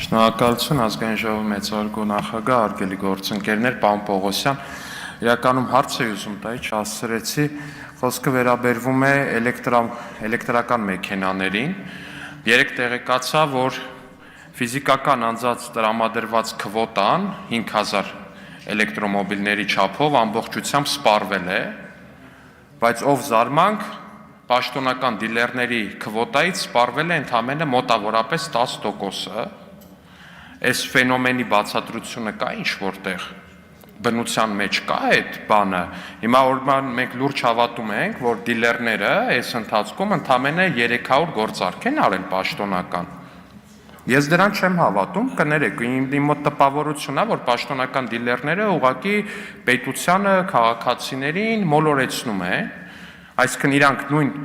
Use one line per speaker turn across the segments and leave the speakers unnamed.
Շնորհակալություն ազգային ժողովի մեծարգո նախագահ, արգելի գործընկերներ, պարոն Պողոսյան, իրականում հարց էի ուզում տալ, չհասցրեցի, խոսքը վերաբերվում է էլեկտրական մեքենաներին։ Երեկ տեղեկացա, որ ֆիզիկական անձանց տրամադրված քվոտան 5000 էլեկտրոմոբիլների չափով ամբողջությամբ սպառվել է, բայց ով զարմանք, պաշտոնական դիլերների քվոտայից սպառվել է ընդամենը մոտավորապես 10%-ը։ Այս ֆենոմենի բացատրությունը կա ինչ-որտեղ, բնության մեջ կա այդ բանը։ Հիմա օրման մենք լուրջ հավատում ենք, որ դիլերները այս ընթացքում ընդամենը 300 գործարք են արել պաշտոնական։ Ես դրան չեմ հավատում, կներեք, իմ մոտ տպավորությունն է, որ պաշտոնական դիլերները ուղղակի պետությանը, քաղաքացիներին մոլորեցնում են, այսինքն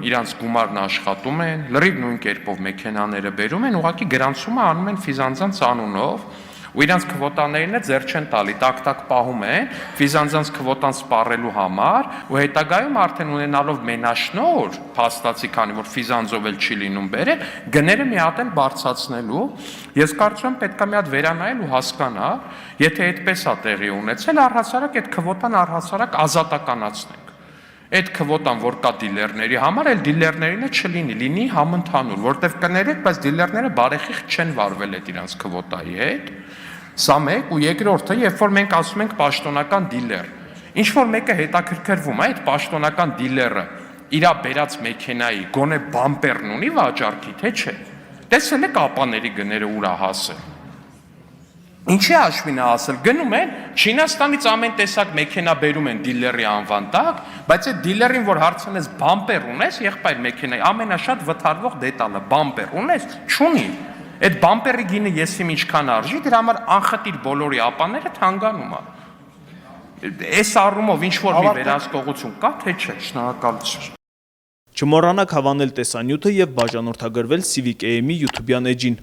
իրանց գումարն աշխատում են, լրիվ նույն կերպով մեքենաները բերում են, ուղղակի գրանցումը անում են ֆիզանձանց անունով, ու իրանց քվոտաներինը ձեռ չեն տալի, տակ պահում են ֆիզանձանց քվոտան սպառելու համար, ու հետագայում արդեն ունենալով մենաշնոր փաստացի, քանի որ ֆիզանձով էլ չի լինում բերել, գները մի հատ էլ բարձրացնելու։ Ես կարծում եմ պետք է մի հատ վերանայել ու հասկանալ, եթե այդպես է տեղի ունեցել, առհասարակ այդ քվոտան առհասարակ ազատականացնենք։ Այդ քվոտան, որ կա դիլերների համար, այլ դիլերներինը չլինի, լինի համընդհանուր, որտեվ կներեք, բայց դիլերները բարեխիղճ չեն վարվել այդ իրանց քվոտայի հետ։ Սա մեկ, ու երկրորդը, երբ որ մենք ասում ենք պաշտոնական դիլեր, ինչ որ մեկը հետաքրքրվում է, այդ պաշտոնական դիլերը իր բերած մեքենայի գոնե բամպերն ունի վաճառքի, թե չէ։ Տեսել եք ապաների գները ուր է հասել։ Ինչի հաշվին է ասել, գնում են, Չինաստանից ամեն տեսակ մեքենա բերում են դիլերի անվան տակ, բայց այդ դիլերին, որ հարցնես բամպեր ունես, եղբայր մեքենայի ամենաշատ վթարվող դետալը, բամպեր ունես, չունի։ Այդ բամպերի գինը եսիմ ինչքան արժի, դրա համար անխտիր բոլորի ապաները թանկանում է։ Այս առումով ինչ որ մի վերահսկողություն կա, թե չէ, շնորհակալություն։
Չմոռանաք հավանել տեսանյութը և բաժանորդագրվել Civic AM-ի YouTube-յան էջին։